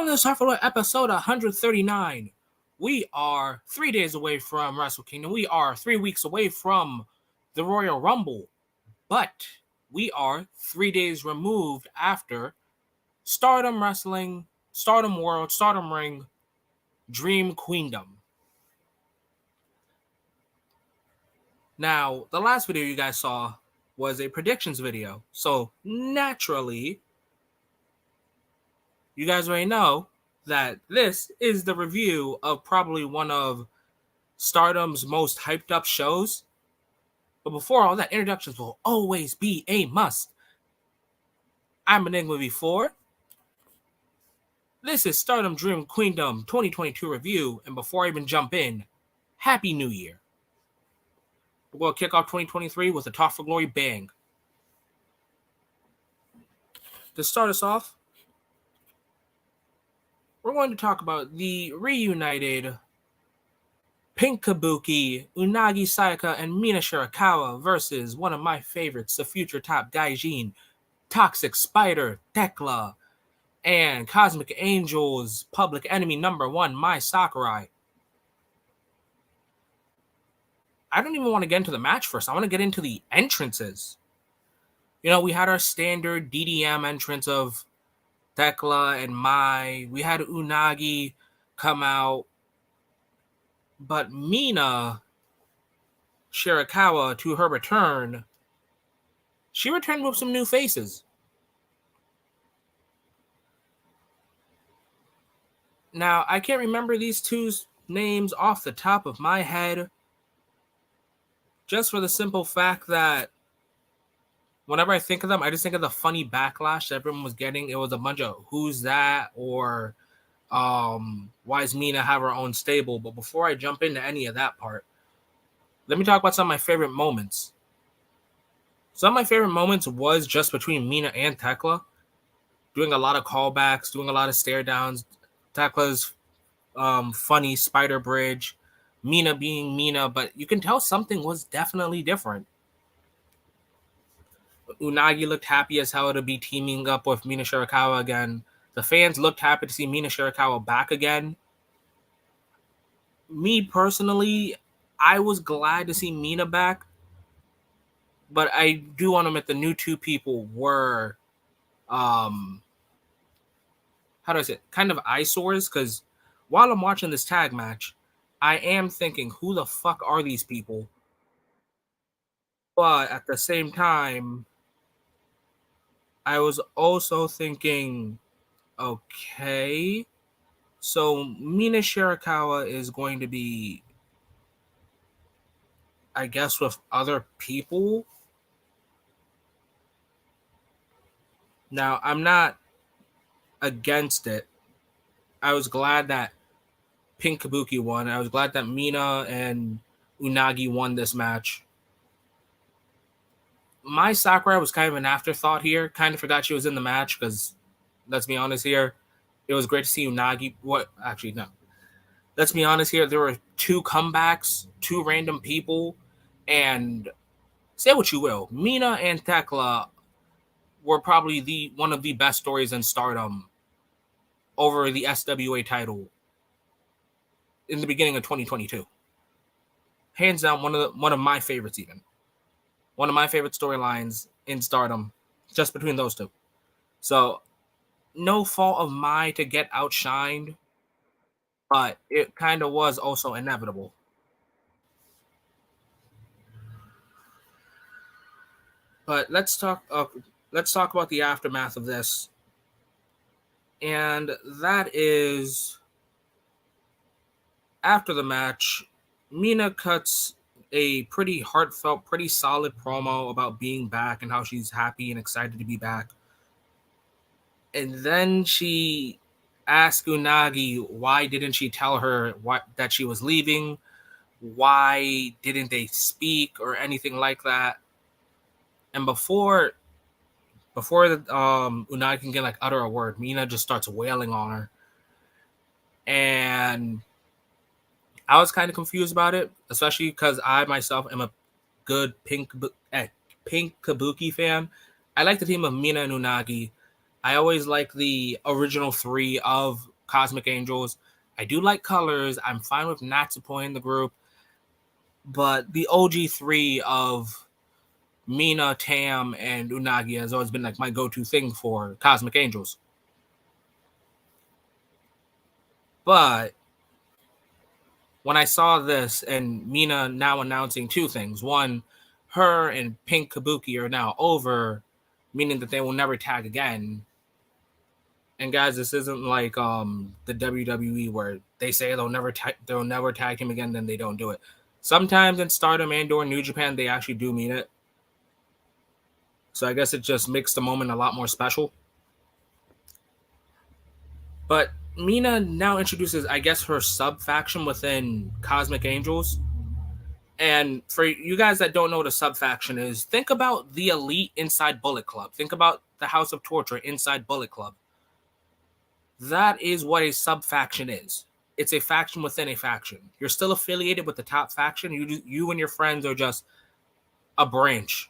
On this Huffalo episode 139, we are 3 days away from Wrestle Kingdom. We are 3 weeks away from the Royal Rumble, but we are 3 days removed after Stardom Wrestling, Stardom World, Stardom Ring, Dream Queendom. Now, the last video you guys saw was a predictions video, so naturally, you guys already know that this is the review of probably one of Stardom's most hyped up shows. But before all that, introductions will always be a must. I'm Enigma V4. This is Stardom Dream Queendom 2022 review, and before I even jump in, Happy New Year. We're going to kick off 2023 with a Talk for Glory bang. To start us off, we're going to talk about the reunited Pink Kabuki, Unagi Sayaka, and Mina Shirakawa versus one of my favorites, the future top Gaijin, Toxic Spider, Tekla, and Cosmic Angels, public enemy number 1, Mai Sakurai. I don't even want to get into the match first. I want to get into the entrances. You know, we had our standard DDM entrance of Tekla and Mai. We had Unagi come out. But Mina Shirakawa, to her return, she returned with some new faces. Now, I can't remember these two's names off the top of my head, just for the simple fact that whenever I think of them, I just think of the funny backlash that everyone was getting. It was a bunch of who's that, or why does Mina have her own stable? But before I jump into any of that part, let me talk about some of my favorite moments. Some of my favorite moments was just between Mina and Tekla, doing a lot of callbacks, doing a lot of stare downs. Tekla's funny spider bridge, Mina being Mina, but you can tell something was definitely different. Unagi looked happy as hell to be teaming up with Mina Shirakawa again. The fans looked happy to see Mina Shirakawa back again. Me personally, I was glad to see Mina back, but I do want to admit the new two people were, how do I say it? Kind of eyesores, because while I'm watching this tag match, I am thinking, who the fuck are these people? But at the same time, I was also thinking, okay, so Mina Shirakawa is going to be, I guess, with other people. Now, I'm not against it. I was glad that Pink Kabuki won. I was glad that Mina and Unagi won this match. Mai Sakurai was kind of an afterthought here. Kind of forgot she was in the match because, let's be honest here, it was great to see Unagi. Let's be honest here. There were two comebacks, two random people, and say what you will, Mina and Tekla were probably one of the best stories in Stardom over the SWA title in the beginning of 2022. Hands down, one of my favorites, even. One of my favorite storylines in Stardom, just between those two. So, no fault of Mai to get outshined, but it kind of was also inevitable. But let's talk about the aftermath of this. And that is, after the match, Mina cuts a pretty heartfelt, pretty solid promo about being back and how she's happy and excited to be back. And then she asked Unagi why didn't she tell her that she was leaving? Why didn't they speak or anything like that? And before Unagi can utter a word, Mina just starts wailing on her. And I was kind of confused about it, especially because I myself am a good Pink Kabuki fan. I like the team of Mina and Unagi. I always like the original three of Cosmic Angels. I do like colors. I'm fine with Natsupoi in the group. But the OG3 of Mina, Tam, and Unagi has always been like my go-to thing for Cosmic Angels. But when I saw this and Mina now announcing two things, one, her and Pink Kabuki are now over, meaning that they will never tag again. And guys, this isn't like the WWE where they say they'll never tag him again, then they don't do it. Sometimes in Stardom and/or New Japan, they actually do mean it. So I guess it just makes the moment a lot more special. But Mina now introduces, I guess, her sub faction within Cosmic Angels. And for you guys that don't know what a sub faction is, think about the Elite inside Bullet Club. Think about the House of Torture inside Bullet Club. That is what a sub faction is. It's a faction within a faction. You're still affiliated with the top faction. You and your friends are just a branch.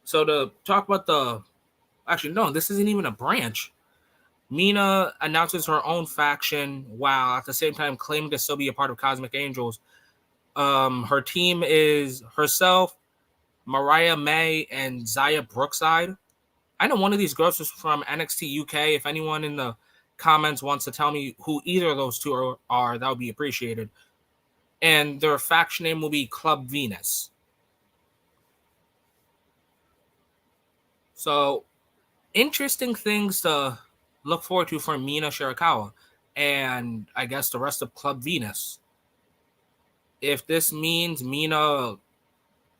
So to talk about actually, no, this isn't even a branch. Mina announces her own faction while at the same time claiming to still be a part of Cosmic Angels. Her team is herself, Mariah May, and Zaya Brookside. I know one of these girls is from NXT UK. If anyone in the comments wants to tell me who either of those two are, that would be appreciated. And their faction name will be Club Venus. So, interesting things to look forward to for Mina Shirakawa and I guess the rest of Club Venus. If this means Mina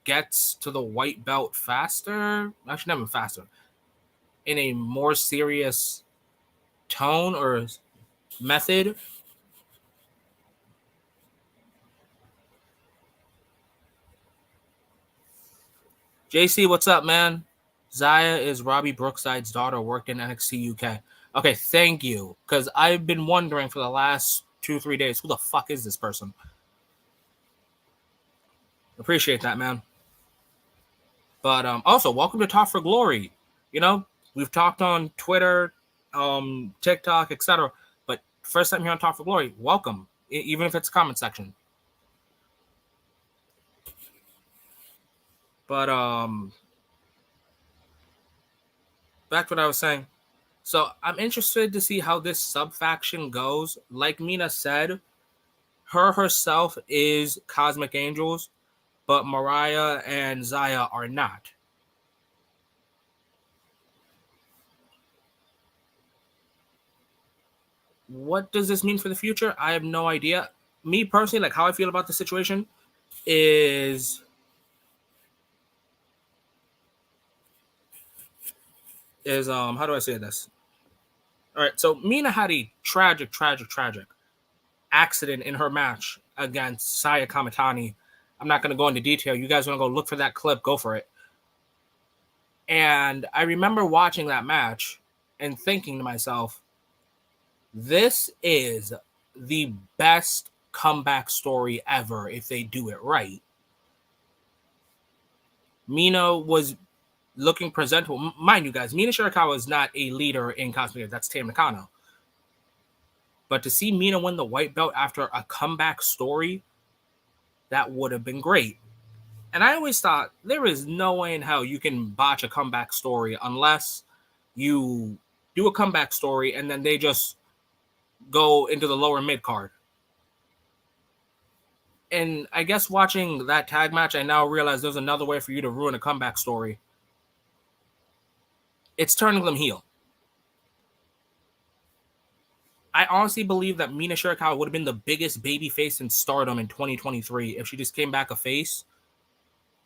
gets to the white belt faster, actually not even faster, in a more serious tone or method, JC, what's up, man? Zaya is Robbie Brookside's daughter, worked in NXT UK. Okay, thank you. Because I've been wondering for the last 2-3 days, who the fuck is this person? Appreciate that, man. But also, welcome to Talk for Glory. You know, we've talked on Twitter, TikTok, etc. But first time here on Talk for Glory, welcome. Even if it's a comment section. But back to what I was saying. So I'm interested to see how this sub faction goes. Like Mina said, her herself is Cosmic Angels, but Mariah and Zaya are not. What does this mean for the future? I have no idea. Me personally, like how I feel about the situation is how do I say this? All right, so Mina had a tragic accident in her match against Saya Kamitani. I'm not going to go into detail. You guys want to go look for that clip, go for it. And I remember watching that match and thinking to myself, this is the best comeback story ever if they do it right. Mina was looking presentable. Mind you guys, Mina Shirakawa is not a leader in Cosmic. That's Tam Nakano. But to see Mina win the white belt after a comeback story, that would have been great. And I always thought there is no way in hell you can botch a comeback story unless you do a comeback story and then they just go into the lower mid card. And I guess watching that tag match, I now realize there's another way for you to ruin a comeback story. It's turning them heel. I honestly believe that Mina Shirakawa would have been the biggest babyface in Stardom in 2023 if she just came back a face,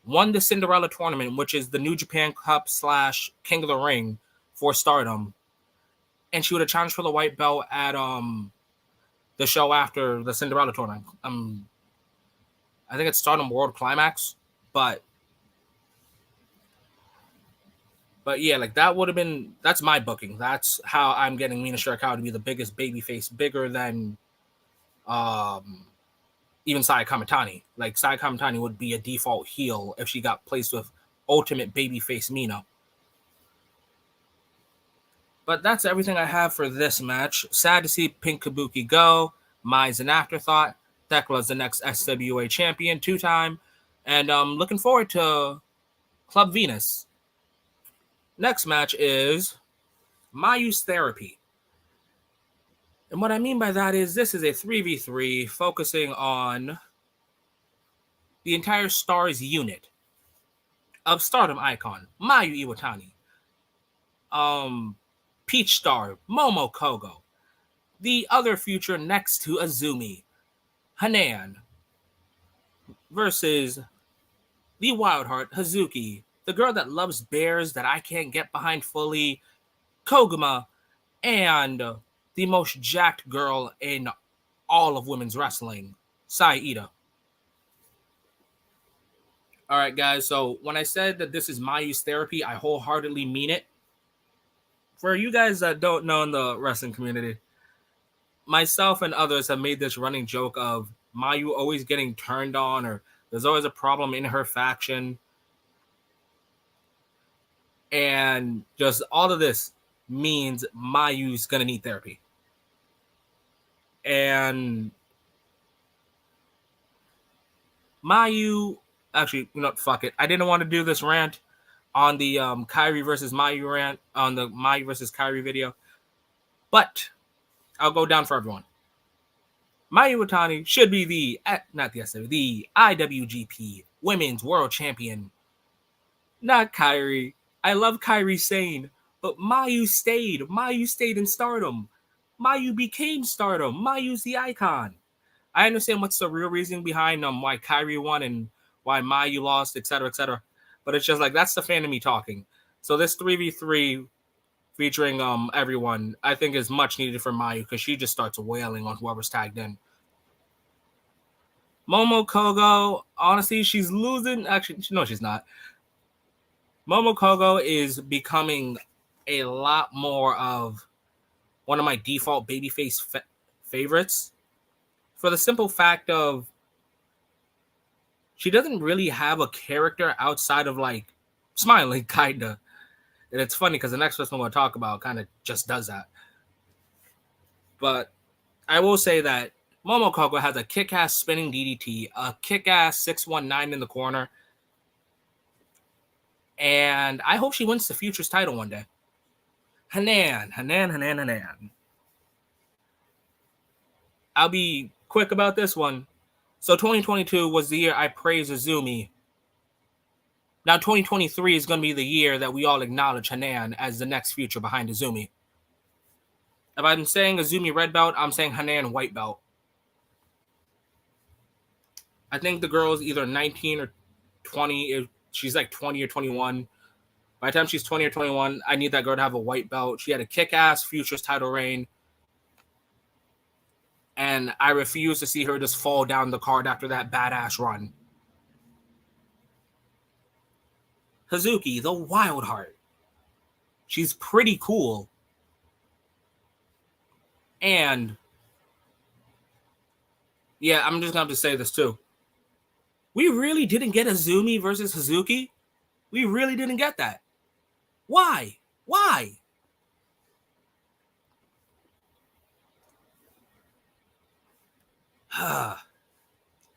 won the Cinderella tournament, which is the New Japan Cup / King of the Ring for Stardom, and she would have challenged for the white belt at the show after the Cinderella tournament. I think it's Stardom World Climax, but yeah, like that would have been, that's my booking. That's how I'm getting Mina Shirakawa to be the biggest babyface, bigger than even Saya Kamitani. Like Saya Kamitani would be a default heel if she got placed with ultimate babyface Mina. But that's everything I have for this match. Sad to see Pink Kabuki go. Mai's an afterthought. Thekla's the next SWA champion, 2-time. And looking forward to Club Venus. Next match is Mayu's Therapy. And what I mean by that is this is a 3v3 focusing on the entire Stars unit of Stardom icon, Mayu Iwatani. Peach Star, Momo Kogo. The other future next to Azumi, Hanan. Versus the Wildheart, Hazuki. The girl that loves bears that I can't get behind fully, Koguma. And the most jacked girl in all of women's wrestling, Sai Ida. All right, guys. So when I said that this is Mayu's Therapy, I wholeheartedly mean it. For you guys that don't know in the wrestling community, myself and others have made this running joke of Mayu always getting turned on, or there's always a problem in her faction. And just all of this means Mayu's going to need therapy. And Mayu, actually, you know, fuck it. I didn't want to do this rant on the Kairi versus Mayu rant, on the Mayu versus Kairi video. But I'll go down for everyone. Mayu Iwatani should be the IWGP Women's World Champion. Not Kairi. I love Kairi Sane, but Mayu stayed. Mayu stayed in Stardom. Mayu became Stardom. Mayu's the icon. I understand what's the real reason behind why Kairi won and why Mayu lost, etc., etc. But it's just like, that's the fan of me talking. So this 3v3 featuring everyone, I think is much needed for Mayu because she just starts wailing on whoever's tagged in. Momo Kogo, honestly, she's losing. Actually, no, she's not. Momo Kogo is becoming a lot more of one of my default babyface favorites for the simple fact of she doesn't really have a character outside of like smiling, kinda. And it's funny because the next person I'm going to talk about kind of just does that. But I will say that Momo Kogo has a kick-ass spinning DDT, a kick-ass 619 in the corner, and I hope she wins the Futures title one day. Hanan. I'll be quick about this one. So 2022 was the year I praised Azumi. Now 2023 is going to be the year that we all acknowledge Hanan as the next future behind Azumi. If I'm saying Azumi red belt, I'm saying Hanan white belt. I think the girl's either 19 or 20. She's like 20 or 21. By the time she's 20 or 21, I need that girl to have a white belt. She had a kick-ass Futures title reign. And I refuse to see her just fall down the card after that badass run. Hazuki, the Wild Heart. She's pretty cool. And yeah, I'm just going to have to say this too. We really didn't get Azumi versus Hazuki. We really didn't get that. Why?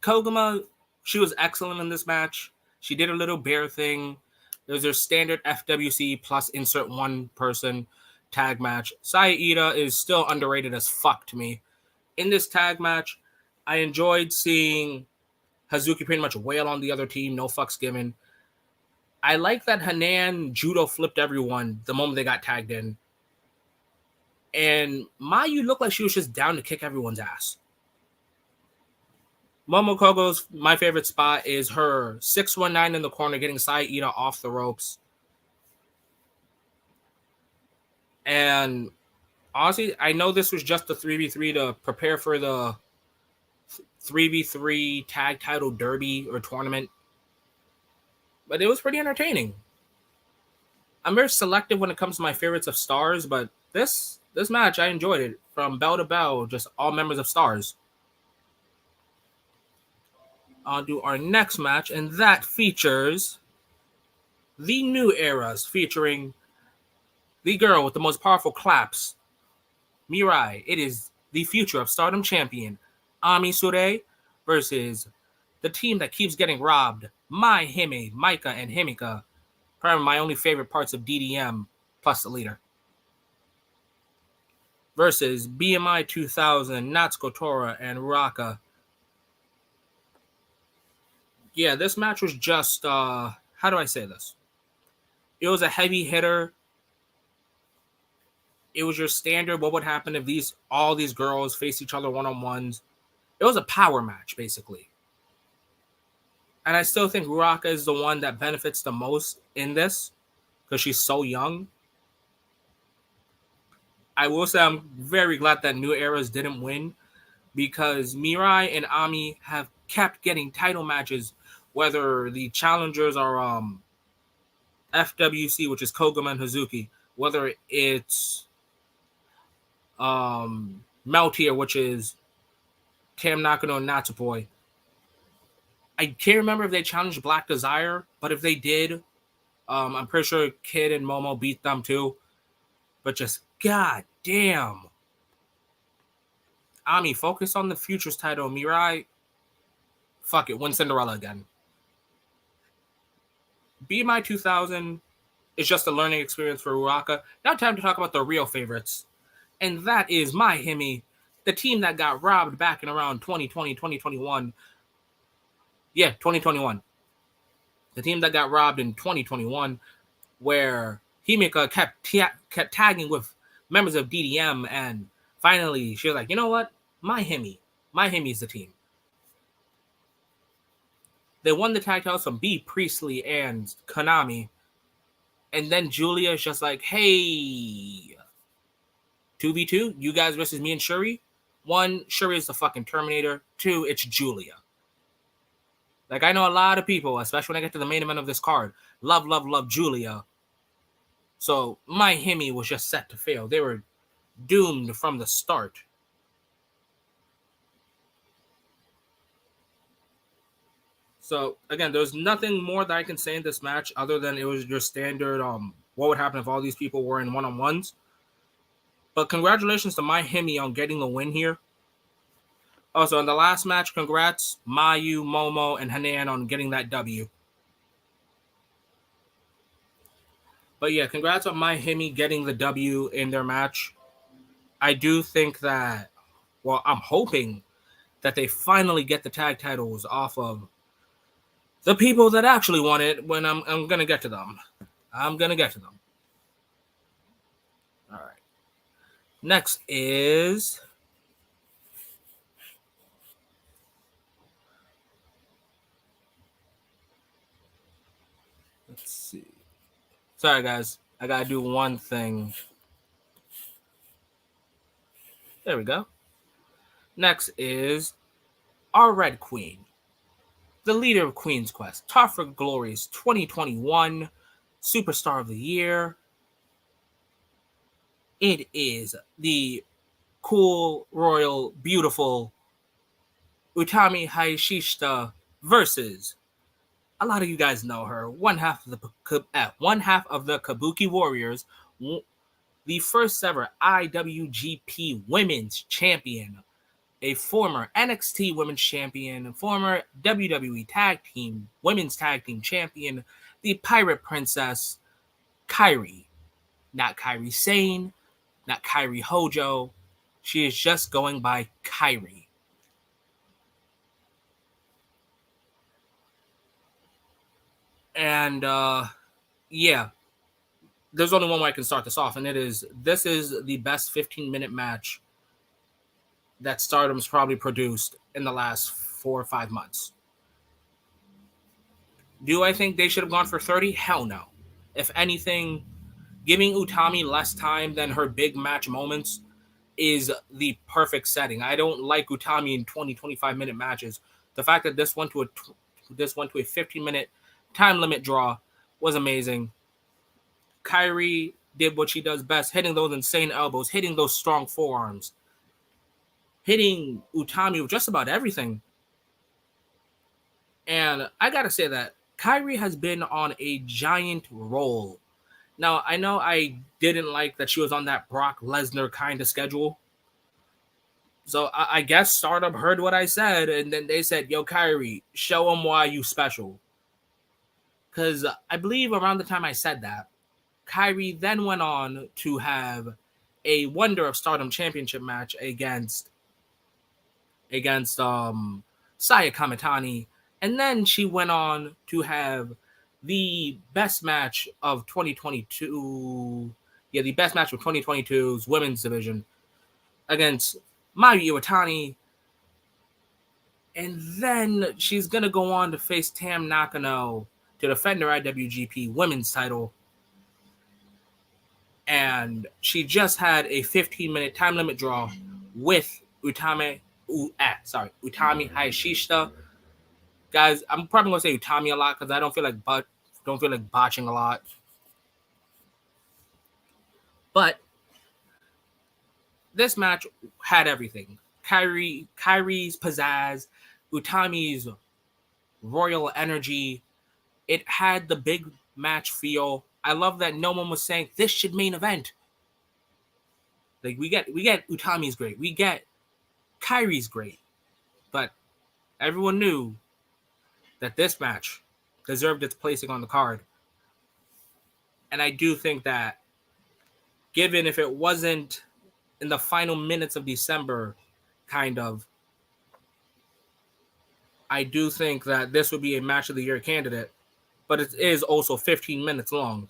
Koguma, she was excellent in this match. She did a little bear thing. There's her standard FWC plus insert one person tag match. Sai Ida is still underrated as fuck to me. In this tag match, I enjoyed seeing Hazuki pretty much wail on the other team, no fucks given. I like that Hanan judo flipped everyone the moment they got tagged in. And Mayu looked like she was just down to kick everyone's ass. Momo Kogo's my favorite spot is her 619 in the corner, getting Sai Ida off the ropes. And honestly, I know this was just the 3v3 to prepare for the 3v3 tag title derby or tournament, but it was pretty entertaining. I'm very selective when it comes to my favorites of Stars, but this match, I enjoyed it. From bell to bell, just all members of Stars. On to our next match, and that features the New Eras, featuring the girl with the most powerful claps, Mirai. It is the future of Stardom champion, Ami Sure, versus the team that keeps getting robbed, My Hime, Maika, and Himika. Probably my only favorite parts of DDM, plus the leader. Versus BMI 2000, Natsuko Tora, and Raka. Yeah, this match was just, how do I say this? It was a heavy hitter. It was your standard. What would happen if all these girls face each other one-on-ones? It was a power match, basically. And I still think Raka is the one that benefits the most in this because she's so young. I will say I'm very glad that New Eras didn't win because Mirai and Ami have kept getting title matches, whether the challengers are FWC, which is Koguma and Hazuki, whether it's Meltier, which is Tam Nakano and Natsupoi. I can't remember if they challenged Black Desire, but if they did, I'm pretty sure Kid and Momo beat them too. But just god damn. Ami, focus on the Futures title. Mirai, fuck it, win Cinderella again. BMI 2000 is just a learning experience for Uraka. Now time to talk about the real favorites. And that is My Hime, the team that got robbed back in around 2020, 2021. Yeah, 2021. The team that got robbed in 2021, where Himika kept tagging with members of DDM, and finally she was like, you know what? My Hime is the team. They won the tag titles from B. Priestley and Konami. And then Julia is just like, hey, 2v2, you guys versus me and Shuri. 1, Shuri is the fucking Terminator. 2, it's Julia. Like, I know a lot of people, especially when I get to the main event of this card, love Julia. So My Hime was just set to fail. They were doomed from the start. So, again, there's nothing more that I can say in this match other than it was your standard, what would happen if all these people were in one-on-ones. But congratulations to My Hime on getting the win here. Also, in the last match, congrats Mayu, Momo, and Hanan on getting that W. But yeah, congrats on My Hime getting the W in their match. I do think that, well, I'm hoping that they finally get the tag titles off of the people that actually want it when I'm going to get to them. I'm going to get to them. All right. Next is... let's see. Sorry, guys. I got to do one thing. There we go. Next is our Red Queen, the leader of Queen's Quest, Tafra Glory's 2021 Superstar of the Year. It is the cool, royal, beautiful Utami Hayashishita versus, a lot of you guys know her, one half of the Kabuki Warriors, the first ever IWGP Women's Champion, a former NXT Women's Champion, former WWE Women's Tag Team Champion, the Pirate Princess, Kairi. Not Kairi Sane, not Kairi Hojo. She is just going by Kairi. And, yeah, there's only one way I can start this off, and this is the best 15-minute match that Stardom's probably produced in the last 4 or 5 months. Do I think they should have gone for 30? Hell no. If anything, giving Utami less time than her big match moments is the perfect setting. I don't like Utami in 20, 25-minute matches. The fact that this went to a 15-minute time limit draw was amazing. Kairi did what she does best, hitting those insane elbows, hitting those strong forearms, hitting Utami with just about everything. And I gotta say that Kairi has been on a giant roll Now, I know I didn't like that she was on that Brock Lesnar kind of schedule. So I guess Stardom heard what I said, and then they said, "Yo, Kyrie, show them why you special." Because I believe around the time I said that, Kyrie then went on to have a Wonder of Stardom championship match against Saya Kamitani, and then she went on to have the best match of 2022. Yeah, the best match of 2022's women's division against Mayu Iwatani. And then she's going to go on to face Tam Nakano to defend her IWGP women's title. And she just had a 15-minute time limit draw with Utami Hayashishita. Guys, I'm probably gonna say Utami a lot because I don't feel like botching a lot. But this match had everything. Kyrie's pizzazz, Utami's royal energy. It had the big match feel. I love that no one was saying this should main event. Like we get Utami's great. We get Kyrie's great. But everyone knew that this match deserved its placing on the card. And I do think that given if it wasn't in the final minutes of December, kind of, I do think that this would be a match of the year candidate, but it is also 15 minutes long.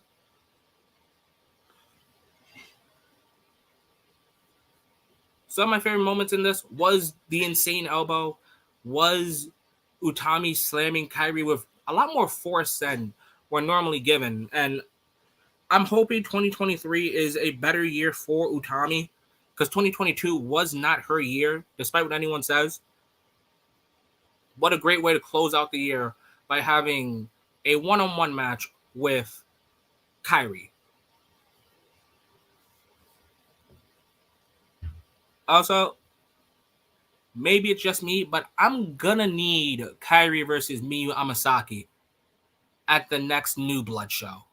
Some of my favorite moments in this was the insane elbow, was Utami slamming Kyrie with a lot more force than we're normally given. And I'm hoping 2023 is a better year for Utami because 2022 was not her year, despite what anyone says. What a great way to close out the year by having a one-on-one match with Kyrie. Also, maybe it's just me, but I'm gonna need Kyrie versus Miyu Amasaki at the next New Blood show.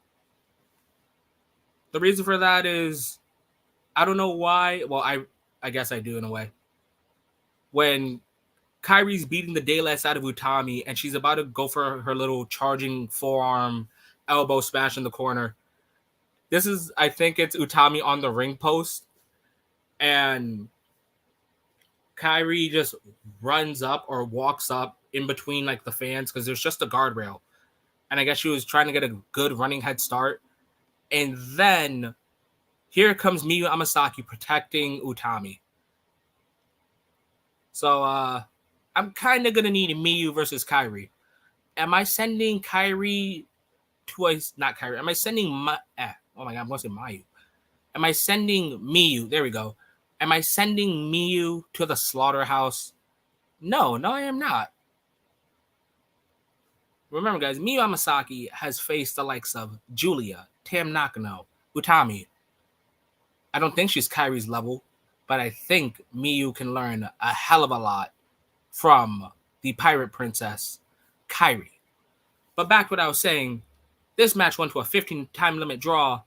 The reason for that is I don't know why. Well, I guess I do in a way. When Kyrie's beating the daylights out of Utami and she's about to go for her little charging forearm elbow smash in the corner. This is, I think it's Utami on the ring post, and Kyrie just runs up or walks up in between like the fans because there's just a guardrail. And I guess she was trying to get a good running head start. And then here comes Miyu Amasaki protecting Utami. So I'm kind of going to need Miyu versus Kyrie. Am I sending Kyrie to a... Not Kyrie. Am I sending... oh my God, I'm going to say Mayu. Am I sending Miyu? There we go. Am I sending Miyu to the slaughterhouse? No, I am not. Remember, guys, Miyu Amasaki has faced the likes of Julia, Tam Nakano, Utami. I don't think she's Kyrie's level, but I think Miyu can learn a hell of a lot from the Pirate Princess, Kyrie. But back to what I was saying, this match went to a 15 time limit draw.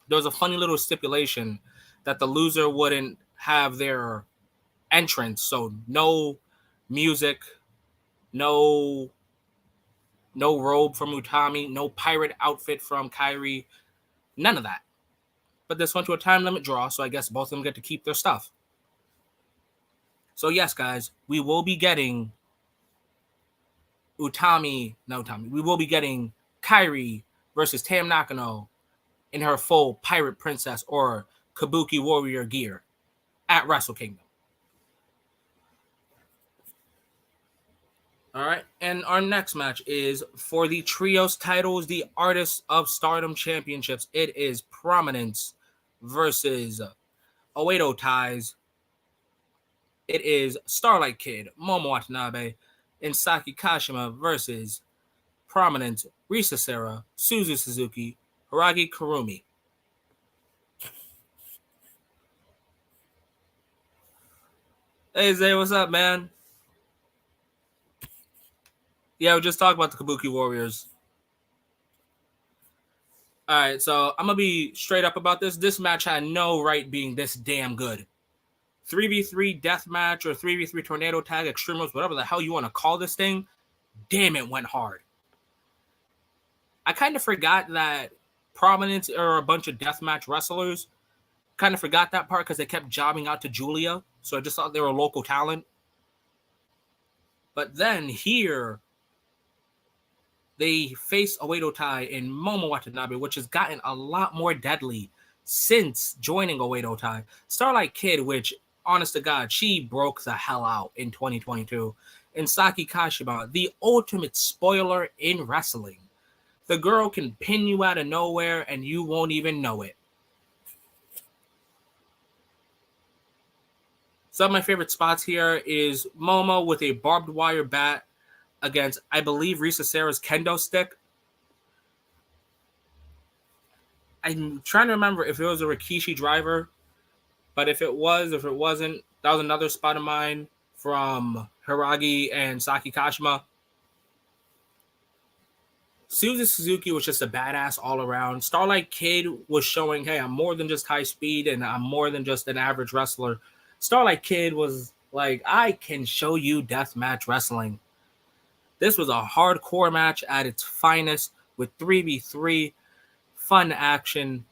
There was a funny little stipulation that the loser wouldn't have their entrance, so no music, no robe from Utami, no pirate outfit from Kyrie, none of that. But this went to a time limit draw, so I guess both of them get to keep their stuff. So yes, guys, we will be getting we will be getting Kyrie versus Tam Nakano in her full Pirate Princess or Kabuki Warrior gear at Wrestle Kingdom. All right, and our next match is for the Trios titles, the Artists of Stardom Championships. It is Prominence versus Oedo Ties. It is Starlight Kid, Momo Watanabe, and Saki Kashima versus Prominence, Risa Sera, Suzu Suzuki, Hiragi Kurumi. Hey Zay, what's up, man? Yeah, we just talked about the Kabuki Warriors. All right, so I'm gonna be straight up about this. This match had no right being this damn good. 3v3 death match or 3v3 tornado tag extremos, whatever the hell you want to call this thing. Damn, it went hard. I kind of forgot that Prominence are a bunch of deathmatch wrestlers. Kind of forgot that part because they kept jobbing out to Julia, so I just thought they were a local talent. But then here, they face Oedo Tai and Momo Watanabe, which has gotten a lot more deadly since joining Oedo Tai. Starlight Kid, which, honest to God, she broke the hell out in 2022. And Saki Kashima, the ultimate spoiler in wrestling. The girl can pin you out of nowhere and you won't even know it. Some of my favorite spots here is Momo with a barbed wire bat against, I believe, Risa Serra's kendo stick. I'm trying to remember if it was a Rikishi driver, but if it wasn't, that was another spot of mine from Hiragi and Saki Kashima. Suzu Suzuki was just a badass all around. Starlight Kid was showing, hey, I'm more than just high speed and I'm more than just an average wrestler. Starlight Kid was like, I can show you deathmatch wrestling. This was a hardcore match at its finest with 3v3, fun action.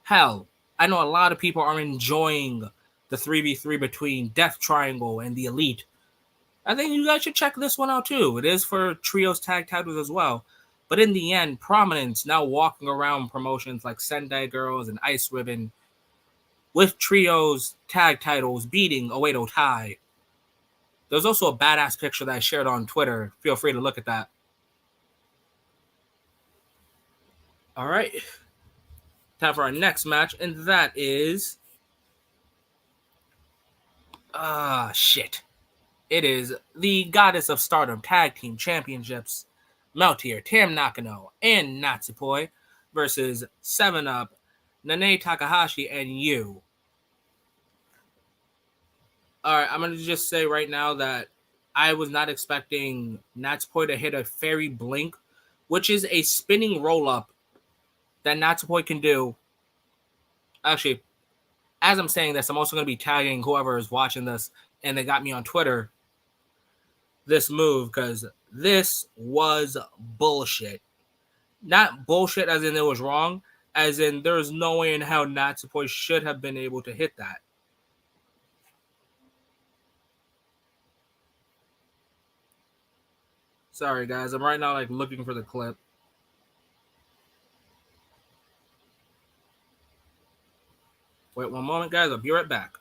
Hell, I know a lot of people are enjoying the 3v3 between Death Triangle and the Elite. I think you guys should check this one out too. It is for trios tag titles as well. But in the end, Prominence now walking around promotions like Sendai Girls and Ice Ribbon with trios tag titles beating Oedo Tai. There's also a badass picture that I shared on Twitter. Feel free to look at that. All right. Time for our next match, and that is... shit. It is the Goddess of Stardom Tag Team Championships, Meltier, Tam Nakano, and Natsupoi versus 7-Up, Nanae Takahashi, and Yu. Alright, I'm going to just say right now that I was not expecting Natsupoi to hit a fairy blink, which is a spinning roll-up that Natsupoi can do. Actually, as I'm saying this, I'm also going to be tagging whoever is watching this, and they got me on Twitter, this move, because this was bullshit. Not bullshit as in it was wrong, as in there's no way in hell Natsupoi should have been able to hit that. Sorry, guys. I'm right now looking for the clip. Wait one moment, guys. I'll be right back.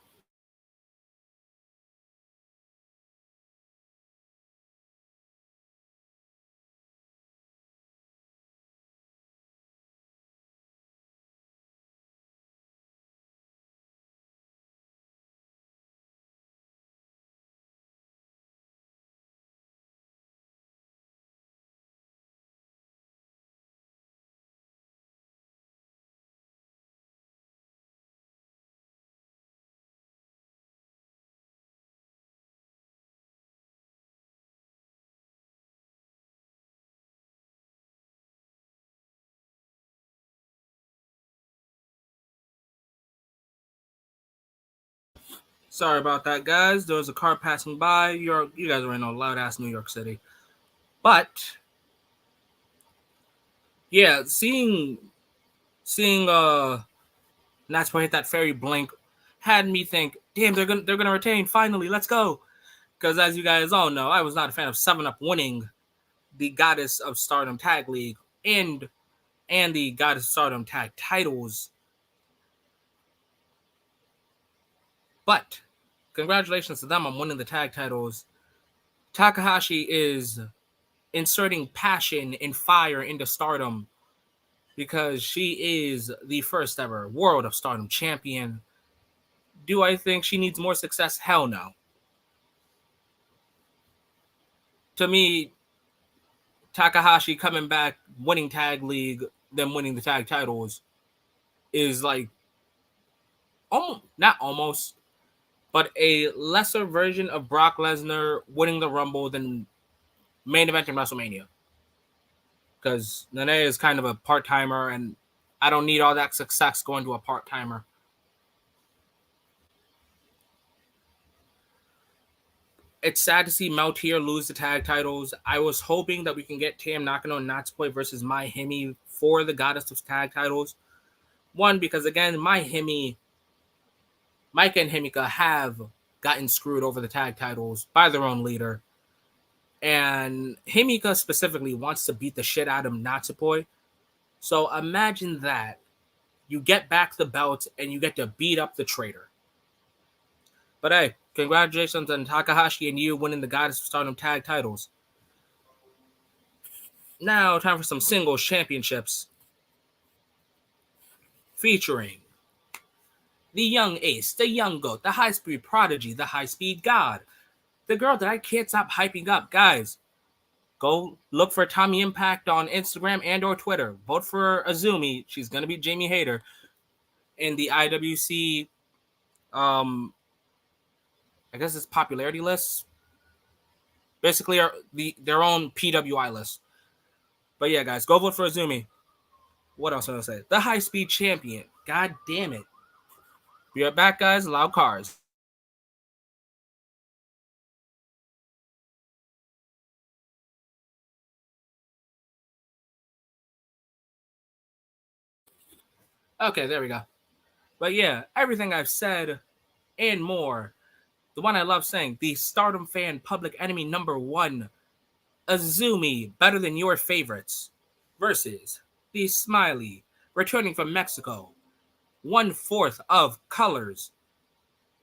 Sorry about that, guys. There was a car passing by. You guys are in a loud-ass New York City. But, yeah, seeing Natsupoi hit that fairy blink had me think, damn, they're gonna retain. Finally, let's go. Because as you guys all know, I was not a fan of 7-Up winning the Goddess of Stardom Tag League and the Goddess of Stardom Tag titles. But congratulations to them on winning the tag titles. Takahashi is inserting passion and fire into Stardom because she is the first ever World of Stardom champion. Do I think she needs more success? Hell no. To me, Takahashi coming back, winning Tag League, then winning the tag titles is but a lesser version of Brock Lesnar winning the Rumble than main event in WrestleMania. because Nene is kind of a part-timer, and I don't need all that success going to a part-timer. It's sad to see Meltier lose the tag titles. I was hoping that we can get Tam Nakano and Natsupoi versus Mai Himi for the Goddess of Tag titles. One, because again, Mike and Himika have gotten screwed over the tag titles by their own leader. And Himika specifically wants to beat the shit out of Natsupoi. So imagine that. You get back the belts and you get to beat up the traitor. But hey, congratulations on Takahashi and you winning the Goddess of Stardom tag titles. Now, time for some singles championships. Featuring the young ace, the young goat, the high-speed prodigy, the high-speed god, the girl that I can't stop hyping up. Guys, go look for Tommy Impact on Instagram and or Twitter. Vote for Azumi. She's going to be Jamie Hayter in the IWC, I guess it's popularity list. Basically, their own PWI list. But yeah, guys, go vote for Azumi. What else am I going to say? The high-speed champion. God damn it. Be right back, guys. Loud cars. Okay, there we go. But yeah, everything I've said and more. The one I love saying, the Stardom fan public enemy number one, Azumi, better than your favorites, versus the Smiley, returning from Mexico, 1/4 of colors,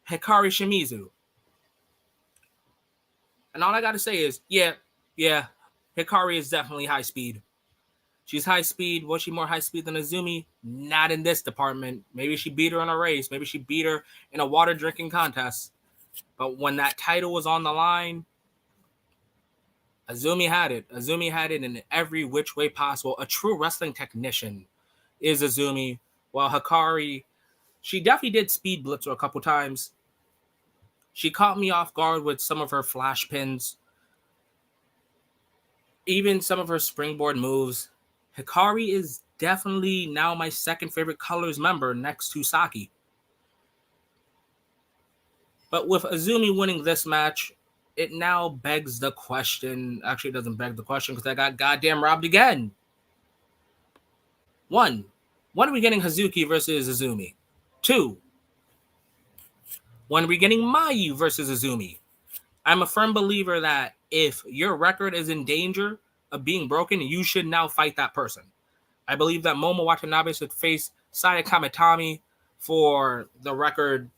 Hikari Shimizu. And all I gotta say is, yeah, Hikari is definitely high speed. She's high speed. Was she more high speed than Azumi? Not in this department. Maybe she beat her in a race. Maybe she beat her in a water drinking contest. But when that title was on the line, Azumi had it. Azumi had it in every which way possible. A true wrestling technician is Azumi. While Hikari, she definitely did speed blitz her a couple times. She caught me off guard with some of her flash pins. Even some of her springboard moves. Hikari is definitely now my second favorite Colors member next to Saki. But with Azumi winning this match, it now begs the question. Actually, it doesn't beg the question because I got goddamn robbed again. One, when are we getting Hazuki versus Azumi? Two, when are we getting Mayu versus Azumi? I'm a firm believer that if your record is in danger of being broken, you should now fight that person. I believe that Momo Watanabe should face Saya Kamitami for the record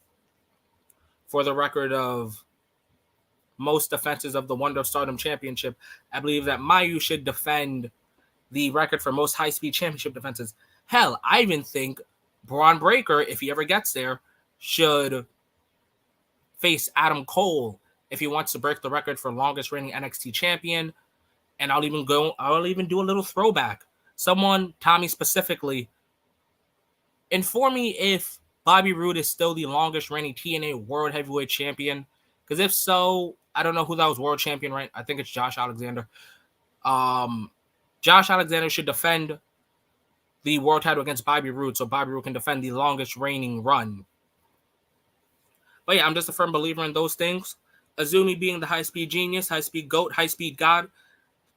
of most defenses of the Wonder of Stardom Championship. I believe that Mayu should defend the record for most high-speed championship defenses. Hell, I even think Braun Breaker, if he ever gets there, should face Adam Cole if he wants to break the record for longest reigning NXT champion. And I'll even do a little throwback. Someone, Tommy specifically, inform me if Bobby Roode is still the longest reigning TNA World Heavyweight Champion. Because if so, I don't know who that was world champion, right? I think it's Josh Alexander. Josh Alexander should defend the world title against Bobby Roode so Bobby Roode can defend the longest reigning run. But yeah, I'm just a firm believer in those things. Azumi being the high-speed genius, high-speed goat, high-speed god,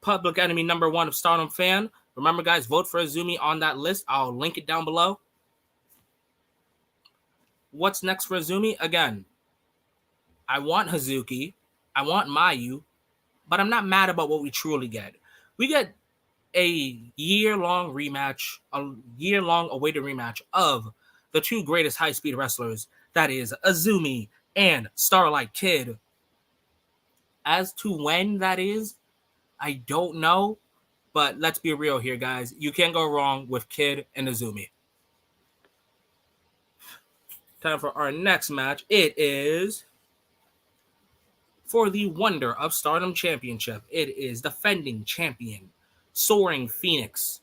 public enemy number one of Stardom fan. Remember, guys, vote for Azumi on that list. I'll link it down below. What's next for Azumi? Again, I want Hazuki. I want Mayu. But I'm not mad about what we truly get. We get a year-long rematch, a year-long awaited rematch of the two greatest high-speed wrestlers. That is Azumi and Starlight Kid. As to when that is, I don't know. But let's be real here, guys. You can't go wrong with Kid and Azumi. Time for our next match. It is for the Wonder of Stardom Championship. It is defending champion, Soaring Phoenix.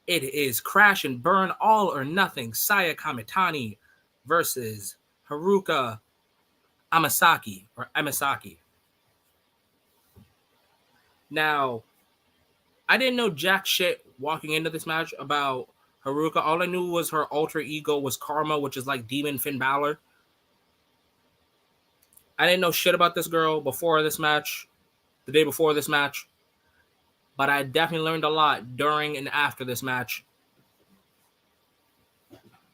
It is Crash and Burn All or Nothing, Saya Kamitani versus Haruka Amasaki. Now, I didn't know jack shit walking into this match about Haruka. All I knew was her alter ego was Karma, which is like Demon Finn Balor. I didn't know shit about this girl before this match, the day before this match, but I definitely learned a lot during and after this match.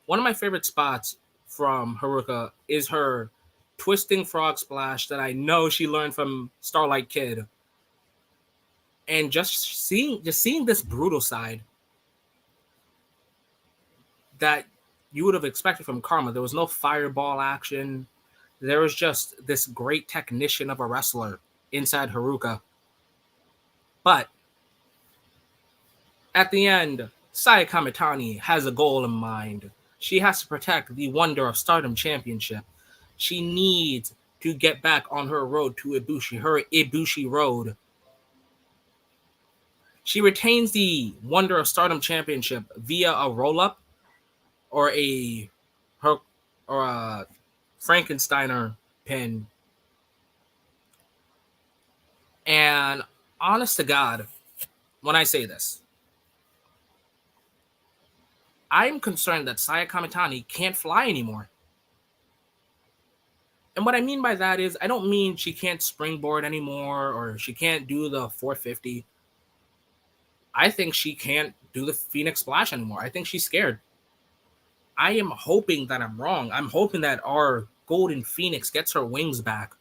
One of my favorite spots from Haruka is her twisting frog splash that I know she learned from Starlight Kid. And just seeing this brutal side that you would have expected from Karma. There was no fireball action. There was just this great technician of a wrestler inside Haruka. But at the end, Saya Kamitani has a goal in mind. She has to protect the Wonder of Stardom Championship. She needs to get back on her road to Ibushi, her Ibushi road. She retains the Wonder of Stardom Championship via a roll-up or a Frankensteiner pin. And honest to God, when I say this, I'm concerned that Saya Kamitani can't fly anymore. And what I mean by that is, I don't mean she can't springboard anymore or she can't do the 450. I think she can't do the Phoenix Splash anymore. I think she's scared. I am hoping that I'm wrong. I'm hoping that our Golden Phoenix gets her wings back.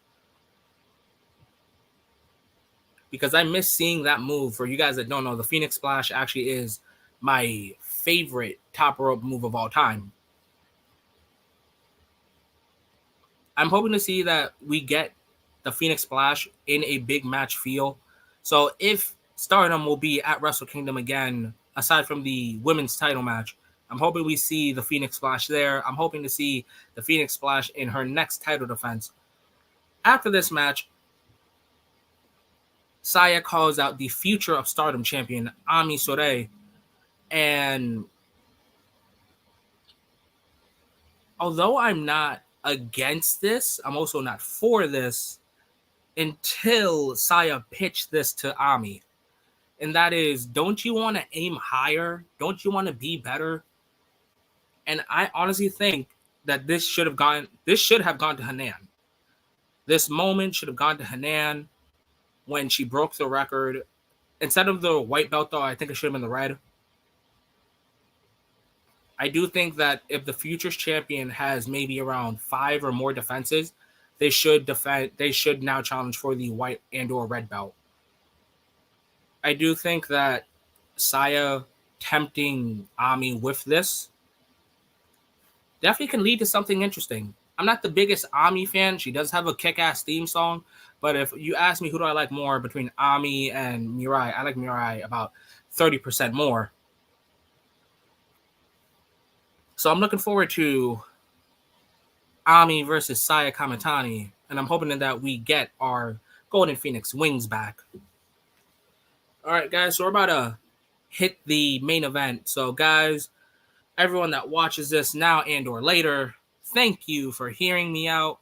Because I miss seeing that move. For you guys that don't know, the Phoenix Splash actually is my favorite top rope move of all time. I'm hoping to see that we get the Phoenix Splash in a big match feel. So if Stardom will be at Wrestle Kingdom again, aside from the women's title match, I'm hoping we see the Phoenix Splash there. I'm hoping to see the Phoenix Splash in her next title defense. After this match, Saya calls out the future of Stardom champion, Ami Sourei. And although I'm not against this, I'm also not for this until Saya pitched this to Ami. And that is, don't you want to aim higher? Don't you want to be better? And I honestly think that this should have gone to Hanan. This moment should have gone to Hanan when she broke the record. Instead of the white belt, though, I think it should have been the red. I do think that if the Futures champion has maybe around 5 or more defenses, they should now challenge for the white and or red belt. I do think that Saya tempting Ami with this definitely can lead to something interesting. I'm not the biggest Ami fan. She does have a kick-ass theme song, but if you ask me who do I like more between Ami and Mirai, I like Mirai about 30% more. So I'm looking forward to Ami versus Saya Kamitani, and I'm hoping that we get our Golden Phoenix wings back. All right, guys, so we're about to hit the main event. So, guys, everyone that watches this now and or later, thank you for hearing me out.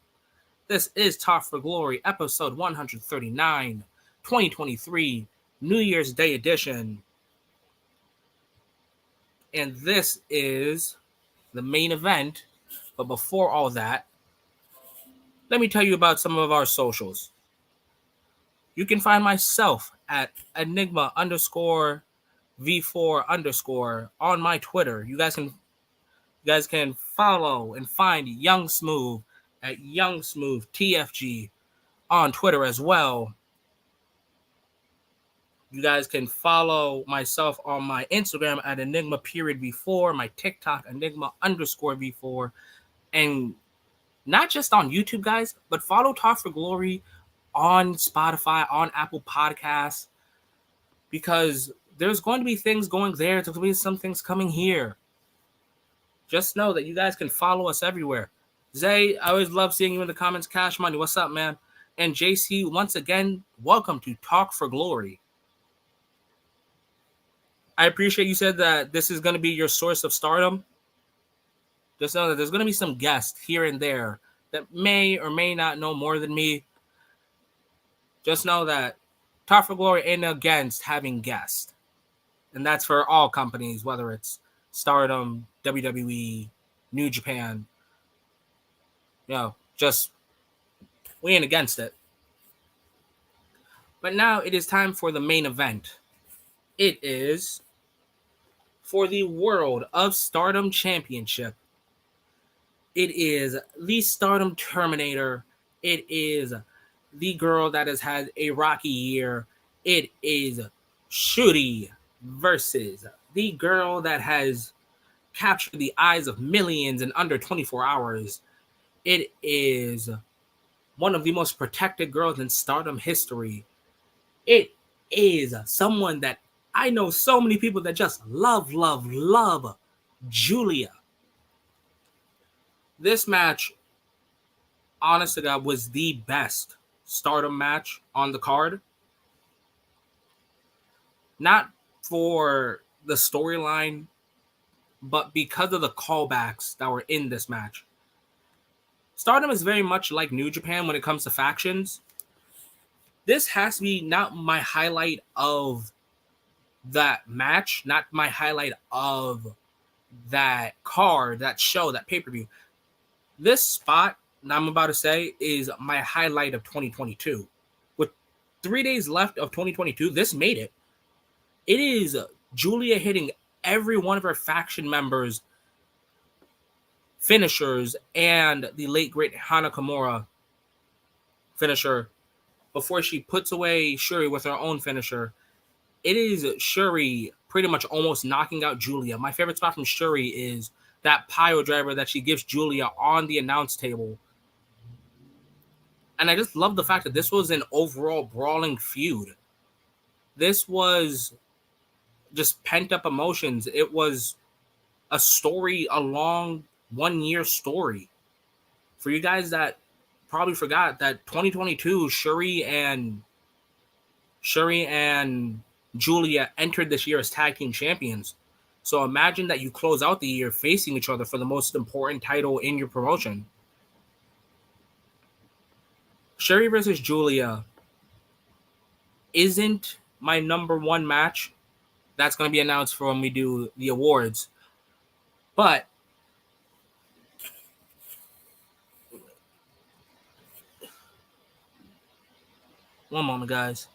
This is Talk for Glory, episode 139, 2023, New Year's Day edition. And this is the main event. But before all that, let me tell you about some of our socials. You can find myself at Enigma_V4_ on my Twitter. You guys can follow and find Young Smooth at YoungSmoothTFG on Twitter as well. You guys can follow myself on my Instagram at Enigma_V4, my TikTok Enigma_V4, and not just on YouTube, guys, but follow Talk for Glory on Spotify, on Apple Podcasts, because there's going to be things going there. There's going to be some things coming here. Just know that you guys can follow us everywhere. Zay, I always love seeing you in the comments. Cash Money, what's up, man? And JC, once again, welcome to Talk for Glory. I appreciate you said that this is going to be your source of stardom. Just know that there's going to be some guests here and there that may or may not know more than me. Just know that Talk for Glory ain't against having guests. And that's for all companies, whether it's Stardom, WWE, New Japan. Just we ain't against it. But now it is time for the main event. It is for the World of Stardom Championship. It is the Stardom Terminator. It is the girl that has had a rocky year. It is Shuri versus the girl that has captured the eyes of millions in under 24 hours. It is one of the most protected girls in Stardom history. It is someone that I know so many people that just love Julia. This match, honest to God, was the best Stardom match on the card. Not for the storyline, but because of the callbacks that were in this match. Stardom is very much like New Japan when it comes to factions. This has to be not my highlight of that match, not my highlight of that card, that show, that pay-per-view. This spot that I'm about to say is my highlight of 2022. With 3 days left of 2022, this made it. It is Julia hitting every one of her faction members' finishers and the late great Hana Kimura finisher before she puts away Shuri with her own finisher. It is Shuri pretty much almost knocking out Julia. My favorite spot from Shuri is that pile driver that she gives Julia on the announce table. And I just love the fact that this was an overall brawling feud. This was just pent up emotions. It was a story, a long 1 year story. For you guys that probably forgot that 2022, Shuri and Julia entered this year as tag team champions. So imagine that you close out the year facing each other for the most important title in your promotion. Shuri versus Julia isn't my number one match. That's going to be announced for when we do the awards. But one moment, guys.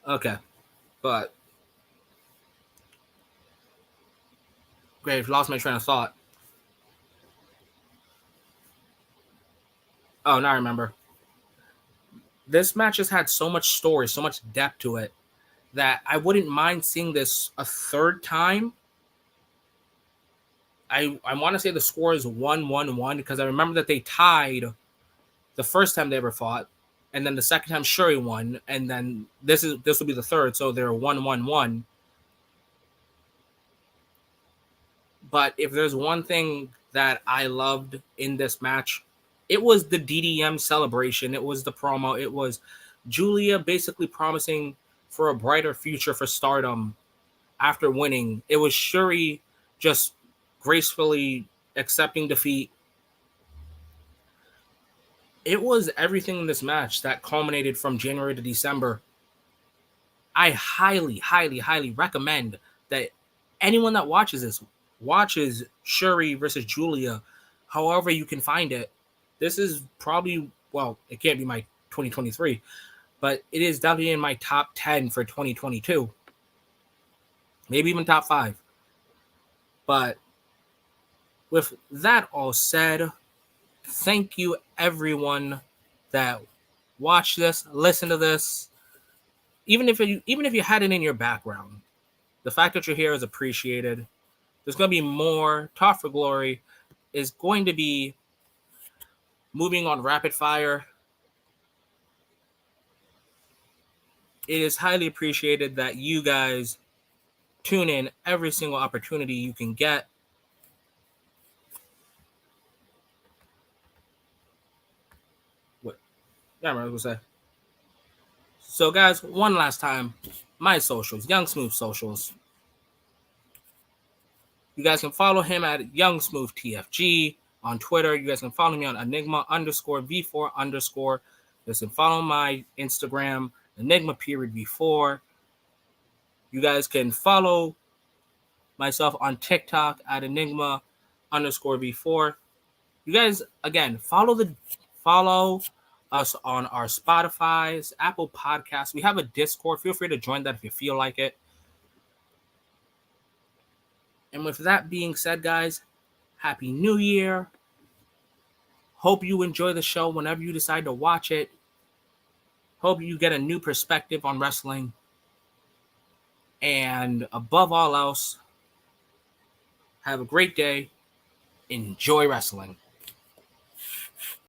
Okay. But great, I've lost my train of thought. Oh, now I remember. This match has had so much story, so much depth to it, that I wouldn't mind seeing this a third time. I want to say the score is 1-1-1 because I remember that they tied the first time they ever fought, and then the second time Shuri won, and then this will be the third, so they're 1-1-1. But if there's one thing that I loved in this match, it was the DDM celebration. It was the promo. It was Julia basically promising for a brighter future for Stardom after winning. It was Shuri just gracefully accepting defeat. It was everything in this match that culminated from January to December. I highly, highly, highly recommend that anyone that watches this watches Shuri versus Julia, however you can find it. This is probably, well, it can't be my 2023, but it is definitely in my top 10 for 2022. Maybe even top 5. But with that all said, thank you everyone that watched this, listened to this. Even if you had it in your background, the fact that you're here is appreciated. There's going to be more. Talk for Glory is going to be moving on rapid fire. It is highly appreciated that you guys tune in every single opportunity you can get. What? Yeah, I was going to say. So, guys, one last time, my socials, Young Smooth socials. You guys can follow him at Young Smooth TFG on Twitter. You guys can follow me on Enigma_V4_. Listen, follow my Instagram, Enigma period before. You guys can follow myself on TikTok at Enigma underscore before. You guys, again, follow us on our Spotify's, Apple Podcasts. We have a Discord. Feel free to join that if you feel like it. And with that being said, guys, Happy New Year. Hope you enjoy the show whenever you decide to watch it. Hope you get a new perspective on wrestling. And above all else, have a great day. Enjoy wrestling.